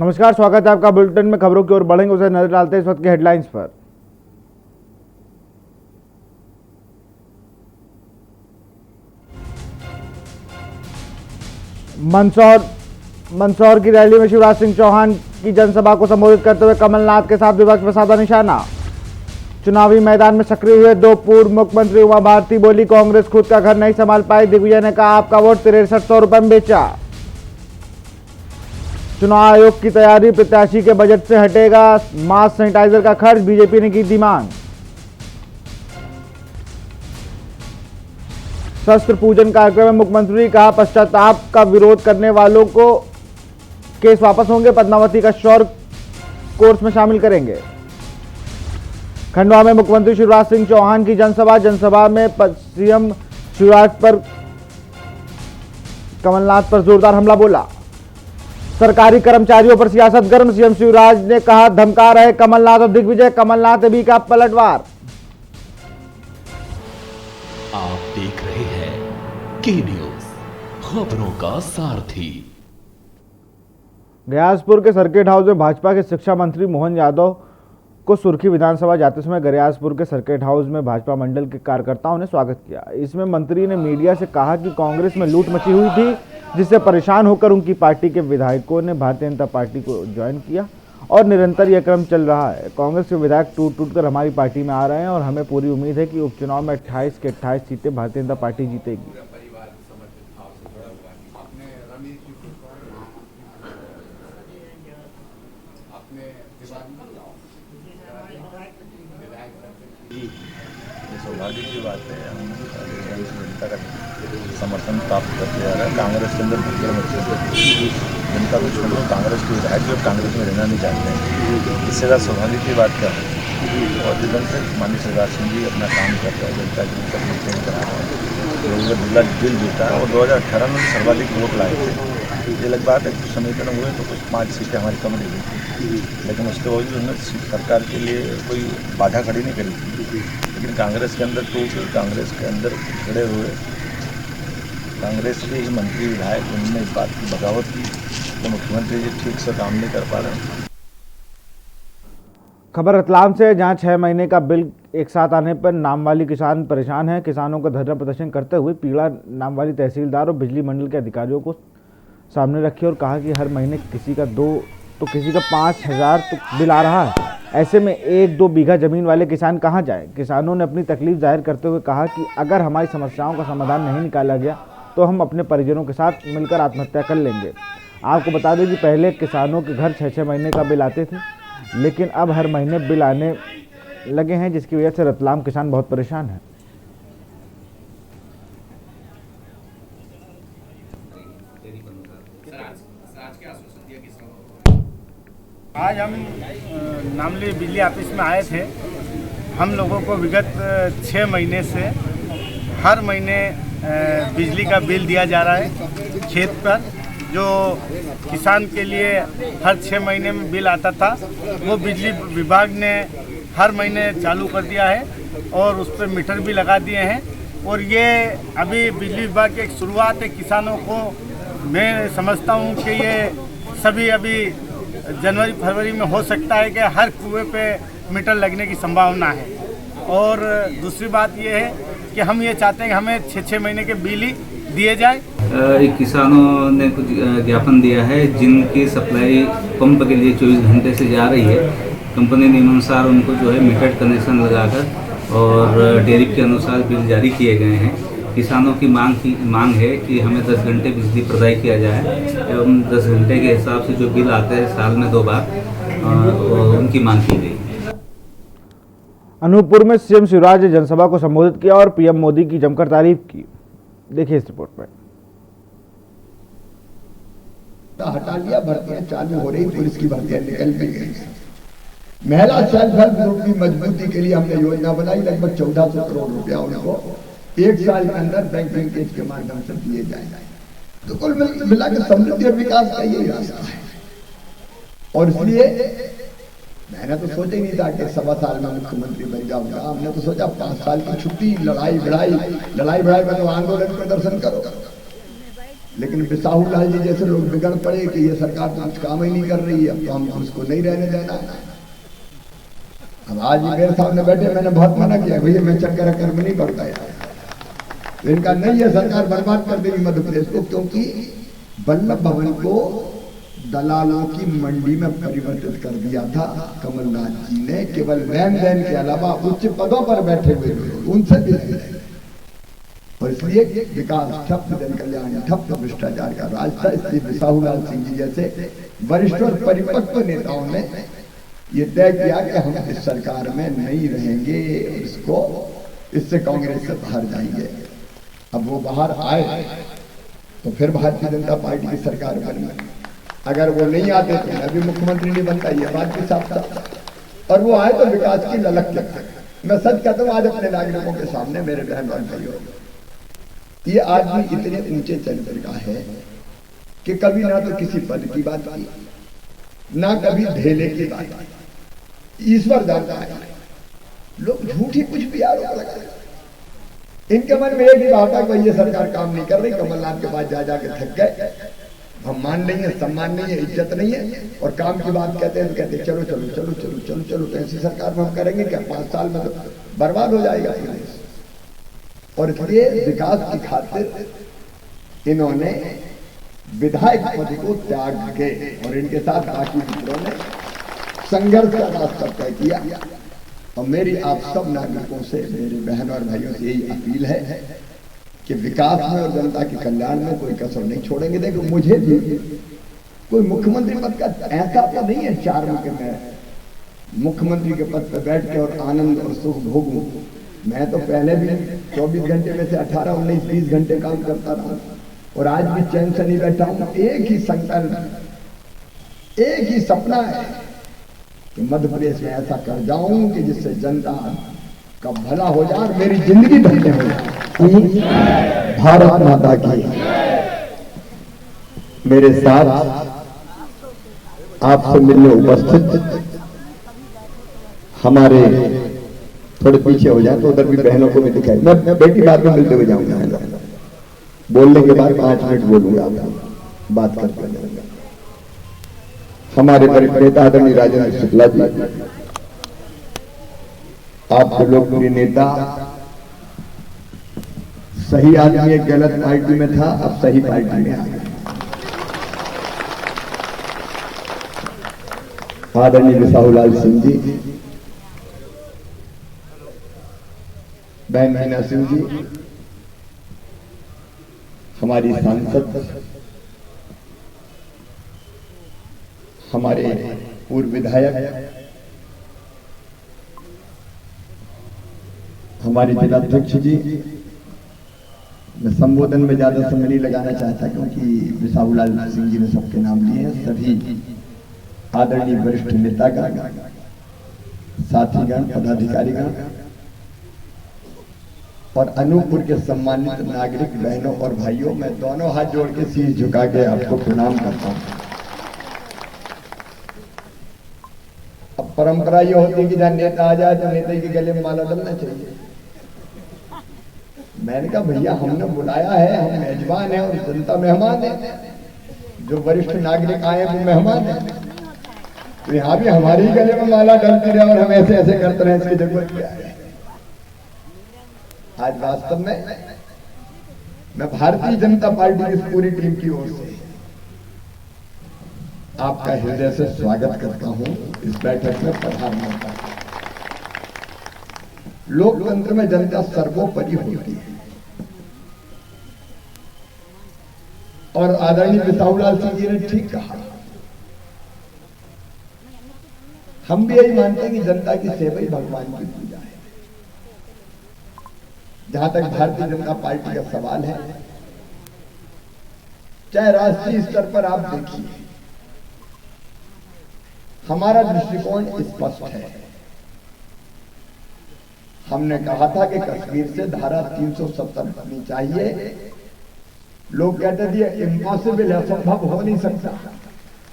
नमस्कार, स्वागत है आपका बुलेटिन में। खबरों की ओर बढ़ेंगे, उसे नजर डालते हैं इस वक्त के हेडलाइंस पर। मंदसौर की रैली में शिवराज सिंह चौहान की जनसभा को संबोधित करते हुए कमलनाथ के साथ विपक्ष पर साधा निशाना। चुनावी मैदान में सक्रिय हुए दो पूर्व मुख्यमंत्री उमा भारती बोली, कांग्रेस खुद का घर नहीं संभाल पाई। दिग्विजय ने कहा, आपका वोट 6300 रुपए में बेचा। चुनाव आयोग की तैयारी, प्रत्याशी के बजट से हटेगा मास्क सैनिटाइजर का खर्च, बीजेपी ने की दी मांग। शस्त्र पूजन कार्यक्रम में मुख्यमंत्री कहा, पश्चाताप का विरोध करने वालों को केस वापस होंगे। पद्मावती का शौर्य कोर्स में शामिल करेंगे। खंडवा में मुख्यमंत्री शिवराज सिंह चौहान की जनसभा में सीएम शिवराज पर कमलनाथ पर जोरदार हमला बोला। सरकारी कर्मचारियों पर सियासत गर्म, सीएम शिवराज ने कहा, धमका रहे कमलनाथ और दिग्विजय। कमलनाथ भी का पलटवार। आप देख रहे हैं के न्यूज, खबरों का सारथी। गयासपुर के सर्किट हाउस में भाजपा के शिक्षा मंत्री मोहन यादव को सुर्खी विधानसभा जाते समय गयासपुर के सर्किट हाउस में भाजपा मंडल के कार्यकर्ताओं ने स्वागत किया। इसमें मंत्री ने मीडिया से कहा कि कांग्रेस में लूट मची हुई थी, जिससे परेशान होकर उनकी पार्टी के विधायकों ने भारतीय जनता पार्टी को ज्वाइन किया और निरंतर यह क्रम चल रहा है। कांग्रेस के विधायक टूट कर हमारी पार्टी में आ रहे हैं और हमें पूरी उम्मीद है कि उपचुनाव में 28 के 28 सीटें भारतीय जनता पार्टी जीतेगी। सौभाग्य की बात है, हम जनता का समर्थन प्राप्त करते जा रहा है। कांग्रेस के अंदर भगदड़ मची है, जनता को छोड़कर कांग्रेस के विधायक जो कांग्रेस में रहना नहीं चाहते हैं। इससे ज़्यादा सौभाग्य की बात क्या है। और जिधर से माननीय शिवराज सिंह जी अपना काम कर रहे हैं, जनता की तकलीफ चेंज करा रहे हैं, बिल्ला दिल जीता है। और 2018 में सर्वाधिक वोट लाए थे। ये अलग बात है, कुछ समीकरण हुए तो कुछ 5 सीटें हमारी कम रही थी, लेकिन उसके बावजूद हमने सरकार के लिए कोई बाधा खड़ी नहीं करी थी। लेकिन कांग्रेस के अंदर टूट, कांग्रेस के अंदर खड़े हुए कांग्रेस के ही मंत्री विधायक, उन्होंने इस बात की बगावत की तो मुख्यमंत्री जी ठीक से काम नहीं कर पा रहे। खबर रतलाम से, जहां 6 महीने का बिल एक साथ आने पर नामवाली किसान परेशान हैं। किसानों का धरना प्रदर्शन करते हुए पीड़ा नामवाली तहसीलदार और बिजली मंडल के अधिकारियों को सामने रखी और कहा कि हर महीने किसी का 2 तो किसी का 5,000 तो बिल आ रहा है। ऐसे में 1-2 बीघा जमीन वाले किसान कहां जाए। किसानों ने अपनी तकलीफ जाहिर करते हुए कहा कि अगर हमारी समस्याओं का समाधान नहीं निकाला गया तो हम अपने परिजनों के साथ मिलकर आत्महत्या कर लेंगे। आपको बता दें कि पहले किसानों के घर 6-6 महीने का बिल आते थे, लेकिन अब हर महीने बिल आने लगे हैं, जिसकी वजह से रतलाम किसान बहुत परेशान है। आज हम नामली बिजली ऑफिस में आए थे। हम लोगों को विगत 6 महीने से हर महीने बिजली का बिल दिया जा रहा है खेत पर। जो किसान के लिए हर 6 महीने में बिल आता था, वो बिजली विभाग ने हर महीने चालू कर दिया है और उस पर मीटर भी लगा दिए हैं। और ये अभी बिजली विभाग की एक शुरुआत है। किसानों को मैं समझता हूँ कि ये सभी अभी जनवरी फरवरी में हो सकता है कि हर कुएं पे मीटर लगने की संभावना है। और दूसरी बात ये है कि हम ये चाहते हैं कि हमें 6-6 महीने के बिल ही दिए जाए। किसानों ने कुछ ज्ञापन दिया है, जिनकी सप्लाई पंप के लिए 24 घंटे से जा रही है। कंपनी नियमानुसार उनको जो है मीटर कनेक्शन लगाकर और टैरिफ के अनुसार बिल जारी किए गए हैं। किसानों की मांग है कि हमें 10 घंटे बिजली प्रदाय किया जाए एवं 10 घंटे के हिसाब से जो बिल आते हैं साल में 2 बार, उनकी मांग की गई। अनूपपुर में सीएम शिवराज ने जनसभा को संबोधित किया और पीएम मोदी की जमकर तारीफ की। देखिए इस रिपोर्ट में। हटा लिया, भर्तियां चालू हो रही, पुलिस की भर्तियां निकल भी गई। महिला सेल्फ हेल्प ग्रुप की मजबूती के लिए हमने योजना बनाई। लगभग 1400 करोड़ रुपया उनको 1 साल के अंदर बैंक लिंकेज के माध्यम से दिए जाएंगे। तो कुल मिला के समृद्धि और विकास का यही रास्ता है। और इसलिए मैंने तो सोचा ही नहीं था कि 1.25 साल में मुख्यमंत्री बन जाऊंगा। हमने तो सोचा 5 साल की छुट्टी, लड़ाई भिड़ाई में तो आंदोलन प्रदर्शन करो। लेकिन बिसाहू लाल जी जैसे लोग बिगड़ पड़े कि ये सरकार तो कुछ काम ही नहीं कर रही है, अब तो हमको उसको नहीं रहने देना है। अब आज मेरे सामने बैठे, मैंने बहुत मना किया, भैया मैं चक्कर कर्म नहीं बढ़ता यार, तो इनका नहीं है, सरकार बर्बाद कर देगी मध्य प्रदेश को, क्योंकि वल्लभ भवन को दलालों की मंडी में परिवर्तित कर दिया था कमलनाथ जी ने, केवल लेन देन के अलावा उच्च पदों पर बैठे हुए लोग उनसे भी लेन देन, और इसलिए विकास ठप, जन कल्याण ठप, भ्रष्टाचार का राज था। इसलिए बिसाहू लाल सिंह जी जैसे वरिष्ठ और परिपक्व नेताओं ने ये तय किया कि हम इस सरकार में नहीं रहेंगे, इससे कांग्रेस से बाहर जाएंगे। अब वो बाहर आए तो फिर भारतीय जनता पार्टी की सरकार बनी, अगर वो नहीं आते तो मैं भी मुख्यमंत्री नहीं बनता, ये बात भी साफ था। और वो आए तो विकास की ललक के, मैं सच कहता हूँ आज अपने नागरिकों के सामने, मेरे बहन और भाइयों, ये आदमी इतने ऊंचे चरित्र का है कि कभी ना तो किसी पद की बात की, ना कभी ढेले की बात की। ईश्वर जानता है, लोग झूठी कुछ भी आरोप लगाते, इनके मन में एक ही बात है कि ये सरकार काम नहीं कर रही, कमलनाथ के पास जा जाके थक गए, हम मान नहीं है, सम्मान नहीं है, इज्जत नहीं है, और काम की बात कहते हैं तो कहते हैं चलो चलो चलो चलो चलो चलो, तो ऐसी सरकार में हम करेंगे क्या, 5 साल में तो बर्बाद हो जाएगा प्रदेश। और इसलिए विकास की खातिर इन्होंने विधायक पद को त्याग के, और इनके साथ बाकी मित्रों ने संघर्ष का रास्ता तय किया। और मेरी आप सब नागरिकों से, मेरे बहन और भाइयों से यही अपील है कि विकास में और जनता के कल्याण में कोई कसर नहीं छोड़ेंगे। देखो मुझे भी कोई मुख्यमंत्री पद का ऐसा तो नहीं है चार्म के मैं मुख्यमंत्री के पद पर बैठ के और आनंद और सुख भोगूं। मैं तो पहले भी 24 घंटे में से 18, 19, 20 घंटे काम करता रहा, और आज भी चैन से नहीं बैठा हूं। एक ही संकल्प, एक ही सपना है कि मध्य प्रदेश में ऐसा कर जाऊं कि जिससे जनता का भला हो जाए और मेरी जिंदगी धन्य हो जाए। भारत माता की। मेरे साथ आपसे मिलने उपस्थित हमारे, थोड़े पीछे हो जाए तो उधर भी बहनों को भी दिखाई, मैं बेटी बाद में मिलते हुए जाऊंगा, बोलने के बाद 5 मिनट बोलूंगा, बात करते हैं। हमारे वरिष्ठ नेता आदरणीय राजेंद्र शुक्ला जी, आपके लोकप्रिय नेता, सही आदमी एक गलत पार्टी में था, अब सही पार्टी में आ गया। आदरणीय बिसाहू लाल सिंह जी, बहन मीना सिंह जी, हमारी सांसद, हमारे पूर्व विधायक, हमारे जिला अध्यक्ष जी, मैं संबोधन में ज्यादा समय नहीं लगाना चाहता क्योंकि बिसाहू लाल सिंह जी ने सबके नाम लिए हैं। सभी आदरणीय वरिष्ठ नेतागण, साथीगण, पदाधिकारीगण और अनूपपुर के सम्मानित नागरिक बहनों और भाइयों, मैं दोनों हाथ जोड़ के शीश झुका के आपको प्रणाम करता हूं। अब परंपरा ये होती है कि जहां नेता आ जाए तो नेता के गले में माला डलना चाहिए। मैंने कहा भैया हमने बुलाया है, हम मेजबान हैं और जनता मेहमान है, जो वरिष्ठ नागरिक आए वो मेहमान है, तो यहाँ भी हमारी गले में माला डलती रहे और हम ऐसे ऐसे करते रहे, इसकी जरूरत क्या है। आज वास्तव में मैं भारतीय जनता पार्टी की इस पूरी टीम की ओर से आपका हृदय से स्वागत करता हूं इस बैठक में पधारने का। लोकतंत्र में जनता सर्वोपरि होती है, और आदरणीय बिसाहू लाल सिंह जी ने ठीक कहा। हम भी यही मानते हैं कि जनता की सेवा ही भगवान की पूजा है। जहां तक भारतीय जनता पार्टी का सवाल है, चाहे राष्ट्रीय स्तर पर आप देखिए, हमारा दृष्टिकोण स्पष्ट है। हमने कहा था कि कश्मीर से धारा 370 हटनी चाहिए। लोग कहते थे इम्पॉसिबल है, संभव हो नहीं सकता,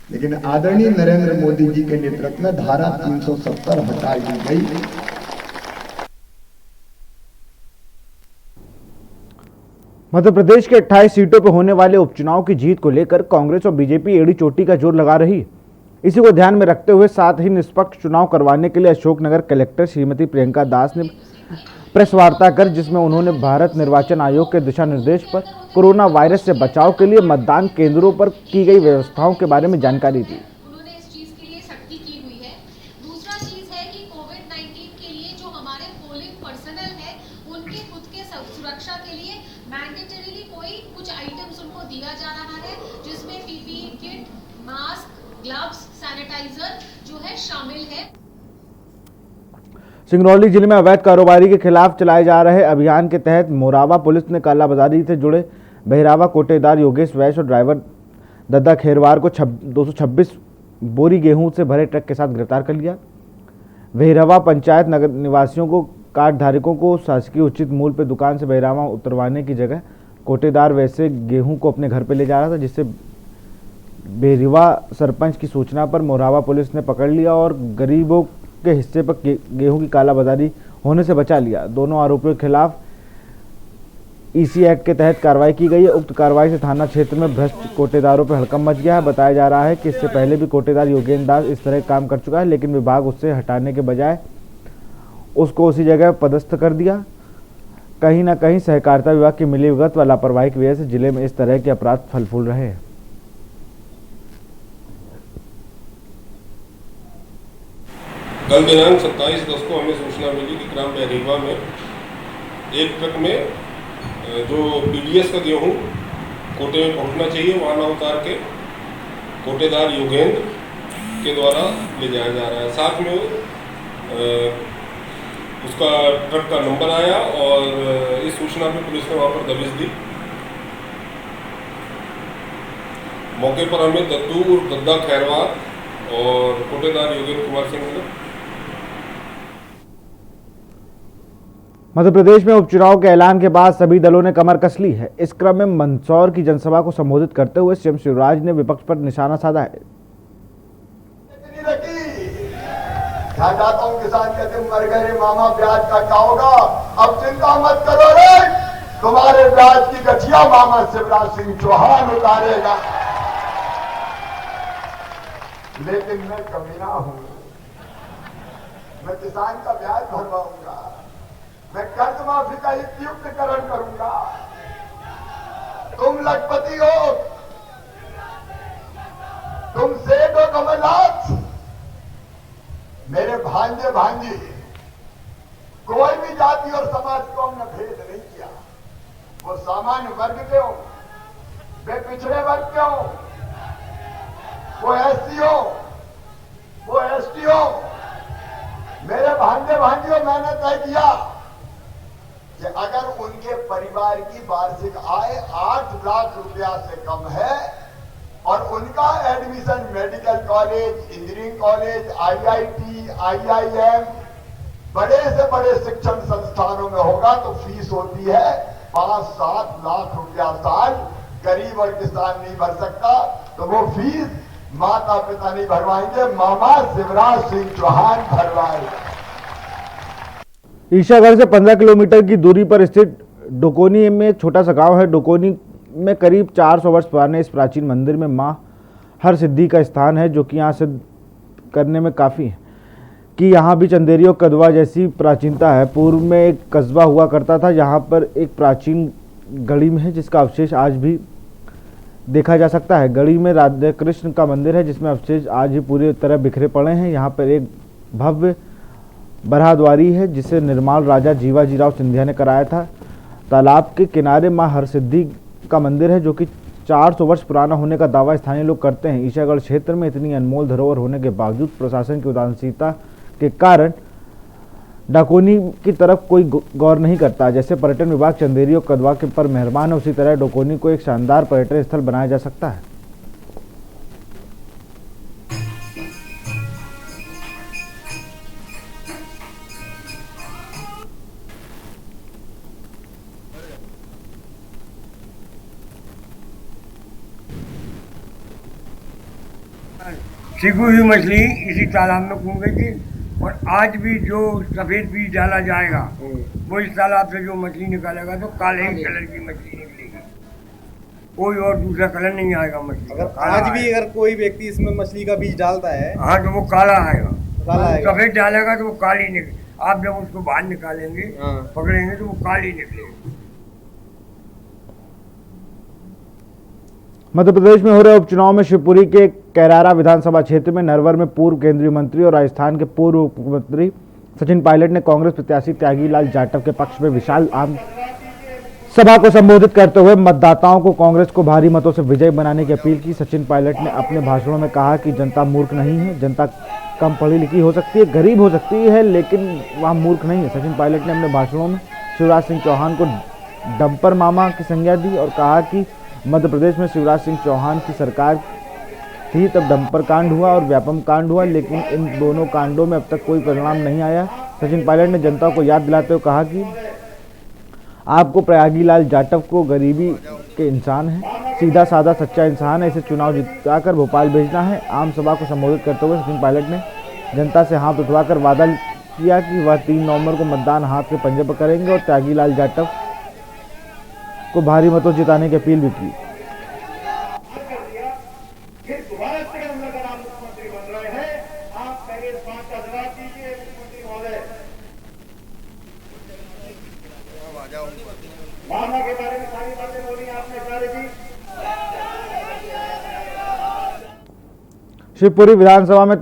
लेकिन आदरणीय नरेंद्र मोदी जी के नेतृत्व में धारा 370 हटा दी गई। मध्य प्रदेश के 28 सीटों पर होने वाले उपचुनाव की जीत को लेकर कांग्रेस और बीजेपी एड़ी चोटी का जोर लगा रही है। इसी को ध्यान में रखते हुए साथ ही निष्पक्ष चुनाव करवाने के लिए अशोकनगर कलेक्टर श्रीमती प्रियंका दास ने प्रेस वार्ता कर, जिसमें उन्होंने भारत निर्वाचन आयोग के दिशा निर्देश पर कोरोना वायरस से बचाव के लिए मतदान केंद्रों पर की गई व्यवस्थाओं के बारे में जानकारी दी। उन्होंने इस चीज के लिए सख्ती की हुई है। दूसरा चीज है कि कोविड-19 के लिए जो हमारे पोलिंग पर्सनल है, उनके खुद के सुरक्षा के लिए मैंडेटरीली कोई कुछ आइटम्स उनको दिया जा रहा है, जिसमें PPE kit, mask, gloves, sanitizer जो है शामिल है। सिंगरौली जिले में अवैध कारोबारी के खिलाफ चलाए जा रहे अभियान के तहत मोरावा पुलिस ने कालाबाजारी से जुड़े बहिरावा कोटेदार योगेश वैश्य और ड्राइवर दद्दा खेरवार को 226 बोरी गेहूं से भरे ट्रक के साथ गिरफ्तार कर लिया। बहिरावा पंचायत नगर निवासियों को कार्ड धारकों को शासकीय उचित मूल्य पर दुकान से बहिरावा उतरवाने की जगह कोटेदार वैसे गेहूं को अपने घर पर ले जा रहा था, जिससे बेरिवा सरपंच की सूचना पर मोरावा पुलिस ने पकड़ लिया और गरीबों के हिस्से पर गेहूं की कालाबाजारी होने से बचा लिया। दोनों आरोपियों के खिलाफ ईसी एक्ट के तहत कार्रवाई की गई है। उक्त कार्रवाई से थाना क्षेत्र में भ्रष्ट कोटेदारों पर हड़कंप मच गया है। बताया जा रहा है कि इससे पहले भी कोटेदार योगेंद्र दास इस तरह काम कर चुका है, लेकिन विभाग उससे हटाने के बजाय उसको उसी जगह पदस्थ कर दिया। कहीं ना कहीं सहकारिता विभाग की मिलीभगत व लापरवाही की वजह से जिले में इस तरह के अपराध फल फूल रहे हैं। कल दिनांक 27/10 को हमें सूचना मिली कि ग्राम बहरीवा में एक ट्रक में जो पीडीएस का गेहूँ कोटे में पहुंचना चाहिए वहाँ ना उतार के कोटेदार योगेंद्र के द्वारा ले जाया जा रहा है। साथ में उसका ट्रक का नंबर आया और इस सूचना पे पुलिस ने वहाँ पर दबिश दी। मौके पर हमें दद्दू और दद्दा खैरवार और कोटेदार योगेंद्र कुमार सिंह ने। मध्य प्रदेश में उपचुनाव के ऐलान के बाद सभी दलों ने कमर कस ली है। इस क्रम में मंदसौर की जनसभा को संबोधित करते हुए सीएम शिवराज ने विपक्ष पर निशाना साधा है। किसान कहते मर गए मामा, ब्याज का क्या होगा? अब चिंता मत करो रे, तुम्हारे ब्याज की गठिया मामा शिवराज सिंह चौहान उतारेगा। लेकिन मैं कमीना हूं, मैं किसान का ब्याज भरवाऊंगा, मैं कर्ज माफी का युक्तिकरण करूंगा। तुम लखपति हो, तुम सेठ हो कमलनाथ, मेरे भांजे भांजी, कोई भी जाति और समाज को हमने भेद नहीं किया। वो सामान्य वर्ग के हो, वे पिछड़े वर्ग के हो, वो एससी हो, वो एसटी हो, मेरे भांजे भांजियों, मैंने तय किया कि अगर उनके परिवार की वार्षिक आय 8 लाख रुपया से कम है और उनका admission medical college, engineering college, IIT, IIM, बड़े से बड़े शिक्षण संस्थानों में होगा तो फीस होती है 5-7 लाख रुपया साल। गरीब और किसान नहीं भर सकता तो वो फीस माता पिता नहीं भरवाएंगे, मामा शिवराज सिंह चौहान भरवाएंगे। ईशागढ़ से 15 किलोमीटर की दूरी पर स्थित डोकोनी में एक छोटा सा गांव है। डोकोनी में करीब 400 वर्ष पुराने इस प्राचीन मंदिर में मां हर सिद्धि का स्थान है, जो कि यहाँ सिद्ध करने में काफ़ी है कि यहाँ भी चंदेरी और कदवा जैसी प्राचीनता है। पूर्व में एक कस्बा हुआ करता था, यहाँ पर एक प्राचीन गढ़ी में है जिसका अवशेष आज भी देखा जा सकता है। गढ़ी में राधा कृष्ण का मंदिर है जिसमें अवशेष आज भी पूरी तरह बिखरे पड़े हैं। यहाँ पर एक भव्य बरहाद्वारी है जिसे निर्माण राजा जीवाजीराव सिंधिया ने कराया था। तालाब के किनारे मां हरसिद्धि का मंदिर है जो कि 400 वर्ष पुराना होने का दावा स्थानीय लोग करते हैं। ईशागढ़ क्षेत्र में इतनी अनमोल धरोहर होने के बावजूद प्रशासन की उदासीनता के कारण डाकोनी की तरफ कोई गौर नहीं करता। जैसे पर्यटन विभाग चंदेरी और कदवा के पर मेहरबान है, उसी तरह डोकोनी को एक शानदार पर्यटन स्थल बनाया जा सकता है। सीखी हुई मछली इसी तालाब में घूम गई थी और आज भी जो सफ़ेद बीज डाला जाएगा वो इस तालाब से जो मछली निकालेगा तो काले ही कलर की मछली निकलेगी। कोई और दूसरा कलर नहीं आएगा मछली का। काला आज भी आएगा। अगर कोई व्यक्ति इसमें मछली का बीज डालता है, हाँ तो वो काला आएगा। काला आएगा। सफेद डालेगा तो वो काली निकले। आप जब उसको बाहर निकालेंगे, हाँ। पकड़ेंगे तो वो काली निकलेगी। मध्य प्रदेश में हो रहे उपचुनाव में शिवपुरी के कैरारा विधानसभा क्षेत्र में नरवर में पूर्व केंद्रीय मंत्री और राजस्थान के पूर्व मुख्यमंत्री सचिन पायलट ने कांग्रेस प्रत्याशी त्यागीलाल जाटव के पक्ष में विशाल आम सभा को संबोधित करते हुए मतदाताओं को कांग्रेस को भारी मतों से विजय बनाने की अपील की। सचिन पायलट ने अपने भाषणों में कहा कि जनता मूर्ख नहीं है, जनता कम पढ़ी लिखी हो सकती है, गरीब हो सकती है, लेकिन वह मूर्ख नहीं है। सचिन पायलट ने अपने भाषणों में शिवराज सिंह चौहान को डंपर मामा की संज्ञा दी और कहा कि मध्य प्रदेश में शिवराज सिंह चौहान की सरकार थी तब डंपर कांड हुआ और व्यापम कांड हुआ, लेकिन इन दोनों कांडों में अब तक कोई परिणाम नहीं आया। सचिन पायलट ने जनता को याद दिलाते हुए कहा कि आपको प्रयागीलाल जाटव को गरीबी के इंसान है, सीधा साधा सच्चा इंसान है, इसे चुनाव जिताकर भोपाल भेजना है। आम सभा को संबोधित करते हुए सचिन पायलट ने जनता से हाथ उठवाकर वादा किया कि वह 3 नवंबर को मतदान हाथ के पंजे पर करेंगे और त्यागीलाल जाटव को भारी मतों जिताने की अपील भी की। शिवपुरी विधानसभा में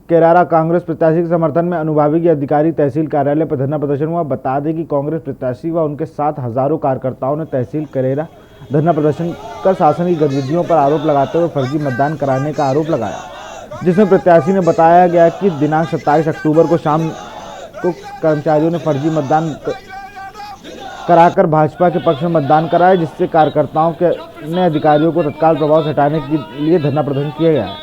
कैरारा कांग्रेस प्रत्याशी के समर्थन में अनुभागीय अधिकारी तहसील कार्यालय पर धरना प्रदर्शन हुआ। बता दें कि कांग्रेस प्रत्याशी व उनके साथ हजारों कार्यकर्ताओं ने तहसील कैरारा धरना प्रदर्शन कर शासन की गतिविधियों पर आरोप लगाते हुए फर्जी मतदान कराने का आरोप लगाया, जिसमें प्रत्याशी ने बताया गया कि दिनांक 27 अक्टूबर को शाम को कर्मचारियों ने फर्जी मतदान कराकर भाजपा के पक्ष में मतदान कराया, जिससे कार्यकर्ताओं ने अधिकारियों को तत्काल प्रभाव से हटाने के लिए धरना प्रदर्शन किया गया है।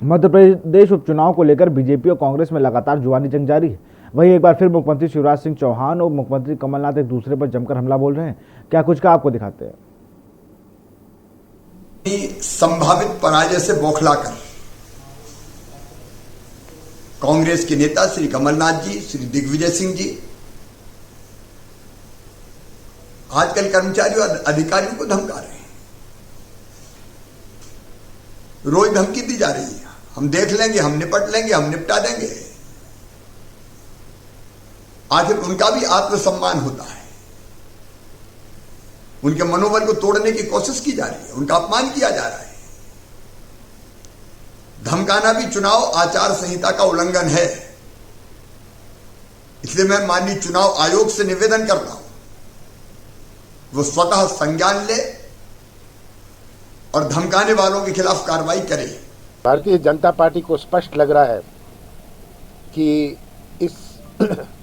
मध्य प्रदेश उपचुनाव को लेकर बीजेपी और कांग्रेस में लगातार जुबानी जंग जारी है। वहीं एक बार फिर मुख्यमंत्री शिवराज सिंह चौहान और मुख्यमंत्री कमलनाथ एक दूसरे पर जमकर हमला बोल रहे हैं। क्या कुछ का आपको दिखाते हैं। संभावित पराजय से बौखलाकर कांग्रेस के नेता श्री कमलनाथ जी, श्री दिग्विजय सिंह जी आजकल कर्मचारियों और अधिकारियों को धमका रहे हैं। रोज धमकी दी जा रही है, हम देख लेंगे, हम निपट लेंगे, हम निपटा देंगे। आखिर उनका भी आत्मसम्मान होता है, उनके मनोबल को तोड़ने की कोशिश की जा रही है, उनका अपमान किया जा रहा है। धमकाना भी चुनाव आचार संहिता का उल्लंघन है। इसलिए मैं माननीय चुनाव आयोग से निवेदन करता हूं, वो स्वतः संज्ञान ले और धमकाने वालों के खिलाफ कार्रवाई करे। भारतीय जनता पार्टी को स्पष्ट लग रहा है कि इस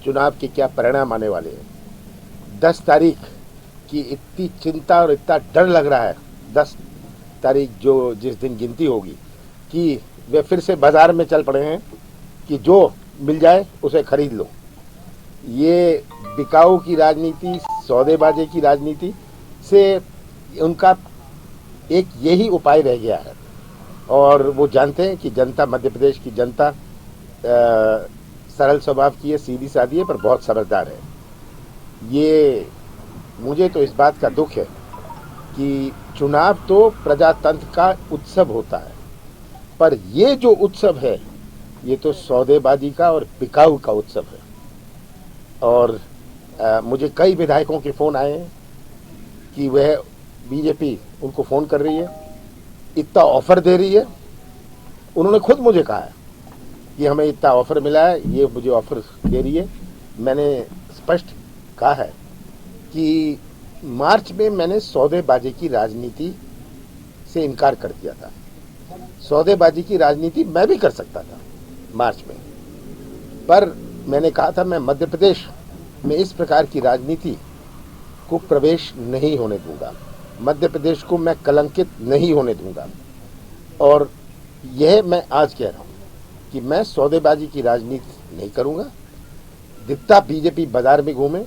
चुनाव के क्या परिणाम आने वाले हैं। 10 तारीख की इतनी चिंता और इतना डर लग रहा है, 10 तारीख जो जिस दिन गिनती होगी, कि वे फिर से बाजार में चल पड़े हैं कि जो मिल जाए उसे खरीद लो। ये बिकाऊ की राजनीति, सौदेबाजी की राजनीति से उनका एक यही उपाय रह गया है। और वो जानते हैं कि जनता, मध्य प्रदेश की जनता सरल स्वभाव की है, सीधी सादी है, पर बहुत समझदार है। ये मुझे तो इस बात का दुख है कि चुनाव तो प्रजातंत्र का उत्सव होता है, पर ये जो उत्सव है ये तो सौदेबाजी का और बिकाऊ का उत्सव है। और मुझे कई विधायकों के फ़ोन आए हैं कि वह बीजेपी उनको फ़ोन कर रही है, इतना ऑफ़र दे रही है। उन्होंने खुद मुझे कहा है कि हमें इतना ऑफ़र मिला है, ये मुझे ऑफ़र दे रही है। मैंने स्पष्ट कहा है कि मार्च में मैंने सौदेबाजी की राजनीति से इनकार कर दिया था। सौदेबाजी की राजनीति मैं भी कर सकता था मार्च में, पर मैंने कहा था मैं मध्य प्रदेश में इस प्रकार की राजनीति को प्रवेश नहीं होने दूंगा, मध्य प्रदेश को मैं कलंकित नहीं होने दूंगा। और यह मैं आज कह रहा हूं कि मैं सौदेबाजी की राजनीति नहीं करूंगा। जितना बीजेपी बाजार में घूमे,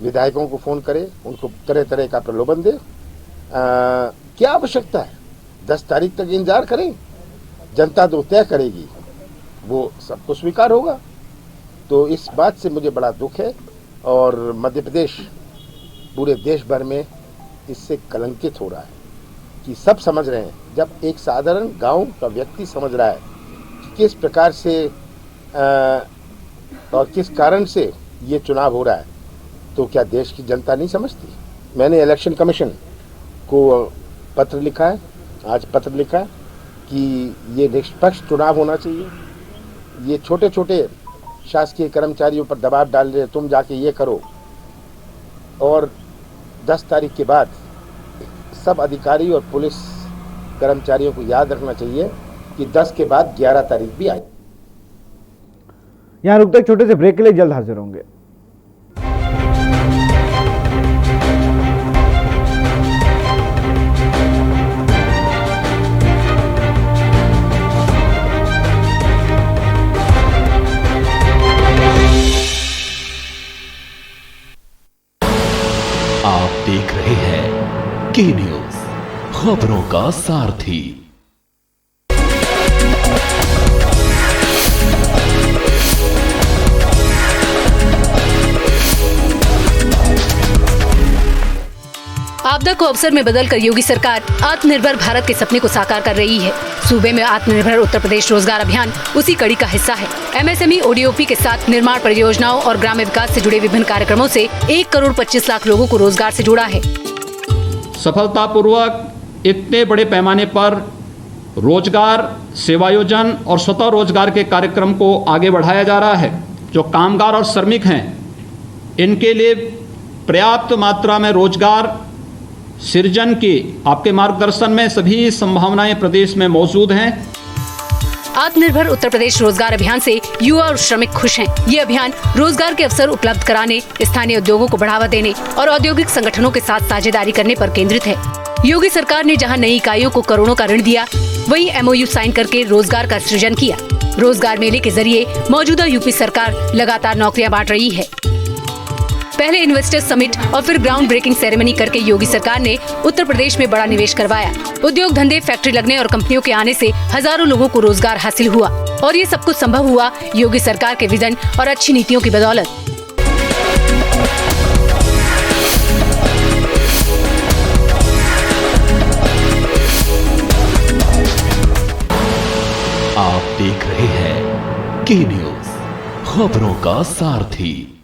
विधायकों को फोन करे, उनको तरह तरह का प्रलोभन दे। क्या आवश्यकता है? 10 तारीख तक इंतजार करें, जनता तो तय करेगी, वो सबको स्वीकार होगा। तो इस बात से मुझे बड़ा दुख है और मध्य प्रदेश पूरे देश भर में इससे कलंकित हो रहा है कि सब समझ रहे हैं। जब एक साधारण गांव का व्यक्ति समझ रहा है कि किस प्रकार से और किस कारण से ये चुनाव हो रहा है, तो क्या देश की जनता नहीं समझती? मैंने इलेक्शन कमीशन को पत्र लिखा है, आज पत्र लिखा है कि ये निष्पक्ष चुनाव होना चाहिए। ये छोटे छोटे शासकीय कर्मचारियों पर दबाव डाल रहे, तुम जाके ये करो, और 10 तारीख के बाद सब अधिकारी और पुलिस कर्मचारियों को याद रखना चाहिए कि 10 के बाद 11 तारीख भी आए। यहाँ रुकते एक छोटे से ब्रेक के लिए, जल्द हाजिर होंगे। आप देख रहे हैं के न्यूज, खबरों का सारथी। आपदा को अवसर में बदलकर योगी सरकार आत्मनिर्भर भारत के सपने को साकार कर रही है। सूबे में आत्मनिर्भर उत्तर प्रदेश रोजगार अभियान उसी कड़ी का हिस्सा है। MSME ODOP के साथ निर्माण परियोजनाओं और ग्राम्य विकास से जुड़े विभिन्न कार्यक्रमों से 1 करोड़ 25 लाख लोगों को रोजगार से जोड़ा है। सफलतापूर्वक इतने बड़े पैमाने पर रोजगार, सेवायोजन और स्वतः रोजगार के कार्यक्रम को आगे बढ़ाया जा रहा है। जो कामगार और श्रमिक हैं, इनके लिए पर्याप्त मात्रा में रोजगार सृजन की आपके मार्गदर्शन में सभी संभावनाएं प्रदेश में मौजूद हैं। आत्मनिर्भर उत्तर प्रदेश रोजगार अभियान से युवा और श्रमिक खुश हैं। ये अभियान रोजगार के अवसर उपलब्ध कराने, स्थानीय उद्योगों को बढ़ावा देने और औद्योगिक संगठनों के साथ साझेदारी करने पर केंद्रित है। योगी सरकार ने जहां नई इकाइयों को करोड़ों का ऋण दिया, वहीं MOU साइन करके रोजगार का सृजन किया। रोजगार मेले के जरिए मौजूदा यूपी सरकार लगातार नौकरियां बांट रही है। पहले इन्वेस्टर्स समिट और फिर ग्राउंड ब्रेकिंग सेरेमनी करके योगी सरकार ने उत्तर प्रदेश में बड़ा निवेश करवाया। उद्योग धंधे, फैक्ट्री लगने और कंपनियों के आने से हजारों लोगों को रोजगार हासिल हुआ और ये सब कुछ संभव हुआ योगी सरकार के विजन और अच्छी नीतियों की बदौलत। आप देख रहे हैं के न्यूज, खबरों का सारथी।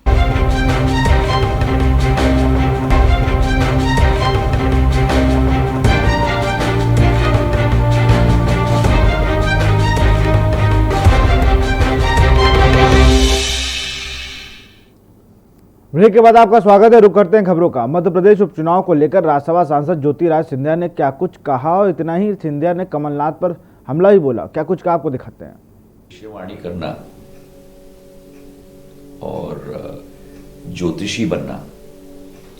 ब्रेक के बाद आपका स्वागत है। रुक करते हैं खबरों का। मध्य प्रदेश उपचुनाव को लेकर राज्यसभा सांसद ज्योतिराज सिंधिया ने क्या कुछ कहा, और इतना ही सिंधिया ने कमलनाथ पर हमला ही बोला। क्या कुछ कहा, आपको दिखाते हैं। भविष्यवाणी करना और ज्योतिषी बनना,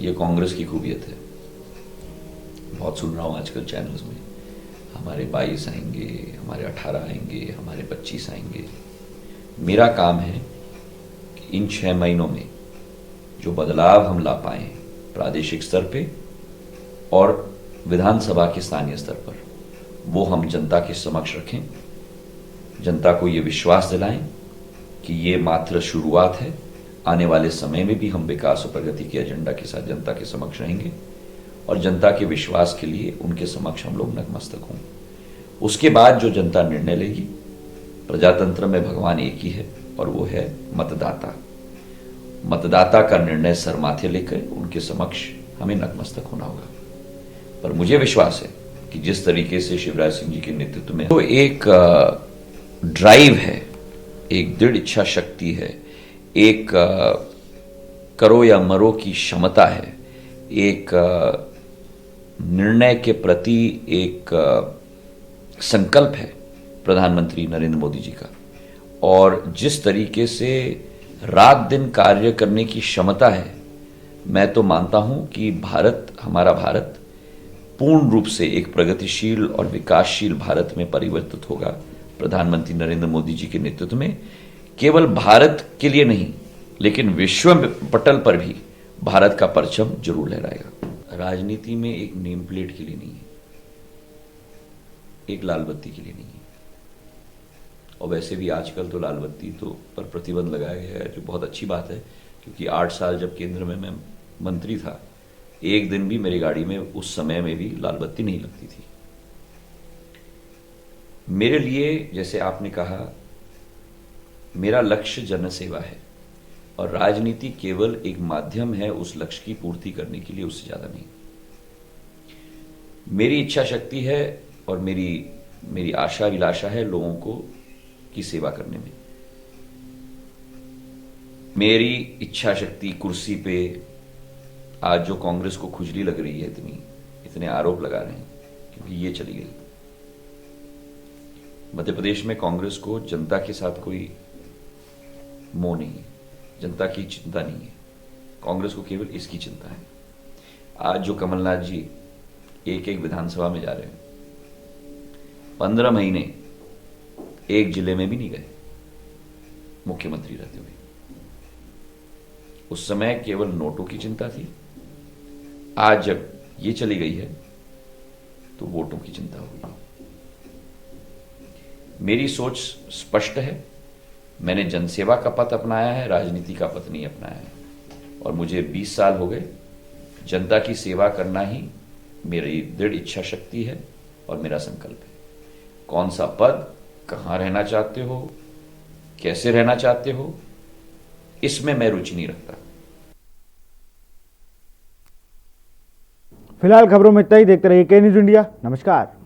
ये कांग्रेस की खूबियत है। बहुत सुन रहा हूँ आजकल चैनल्स में, हमारे 22 आएंगे, हमारे 18 आएंगे, हमारे 25 आएंगे। मेरा काम है कि इन 6 महीनों में जो बदलाव हम ला पाए प्रादेशिक स्तर पे और विधानसभा के स्थानीय स्तर पर, वो हम जनता के समक्ष रखें। जनता को ये विश्वास दिलाएं कि ये मात्र शुरुआत है। आने वाले समय में भी हम विकास और प्रगति के एजेंडा के साथ जनता के समक्ष रहेंगे और जनता के विश्वास के लिए उनके समक्ष हम लोग नतमस्तक हों। उसके बाद जो जनता निर्णय लेगी, प्रजातंत्र में भगवान एक ही है और वो है मतदाता। मतदाता का निर्णय सर माथे लेकर उनके समक्ष हमें नतमस्तक होना होगा। पर मुझे विश्वास है कि जिस तरीके से शिवराज सिंह जी के नेतृत्व में तो एक ड्राइव है, एक दृढ़ इच्छा शक्ति है, एक करो या मरो की क्षमता है, एक निर्णय के प्रति एक संकल्प है प्रधानमंत्री नरेंद्र मोदी जी का, और जिस तरीके से रात दिन कार्य करने की क्षमता है, मैं तो मानता हूं कि भारत, हमारा भारत पूर्ण रूप से एक प्रगतिशील और विकासशील भारत में परिवर्तित होगा प्रधानमंत्री नरेंद्र मोदी जी के नेतृत्व में। केवल भारत के लिए नहीं, लेकिन विश्व पटल पर भी भारत का परचम जरूर लहराएगा। राजनीति में एक नेम प्लेट के लिए नहीं है, एक लाल बत्ती के लिए नहीं है। और वैसे भी आजकल तो लाल बत्ती तो पर प्रतिबंध लगाया गया है, जो बहुत अच्छी बात है, क्योंकि 8 साल जब केंद्र में मैं मंत्री था, एक दिन भी मेरी गाड़ी में उस समय में भी लाल बत्ती नहीं लगती थी। मेरे लिए, जैसे आपने कहा, मेरा लक्ष्य जनसेवा है और राजनीति केवल एक माध्यम है उस लक्ष्य की पूर्ति करने के लिए, उससे ज्यादा नहीं। मेरी इच्छा शक्ति है और मेरी आशा अभिलाषा है लोगों को की सेवा करने में। मेरी इच्छा शक्ति कुर्सी पे आज जो कांग्रेस को खुजली लग रही है, इतने आरोप लगा रहे हैं, क्योंकि ये चली गई। मध्य प्रदेश में कांग्रेस को जनता के साथ कोई मोह नहीं है, जनता की चिंता नहीं है, कांग्रेस को केवल इसकी चिंता है। आज जो कमलनाथ जी एक विधानसभा में जा रहे हैं, 15 महीने एक जिले में भी नहीं गए मुख्यमंत्री रहते हुए। उस समय केवल नोटों की चिंता थी, आज जब ये चली गई है तो वोटों की चिंता होगी। मेरी सोच स्पष्ट है, मैंने जनसेवा का पथ अपनाया है, राजनीति का पथ नहीं अपनाया है। और मुझे 20 साल हो गए, जनता की सेवा करना ही मेरी दृढ़ इच्छा शक्ति है और मेरा संकल्प है। कौन सा पद, कहां रहना चाहते हो, कैसे रहना चाहते हो, इसमें मैं रुचि नहीं रखता। फिलहाल खबरों में इतना ही। देखते रहिए के न्यूज़ इंडिया। नमस्कार।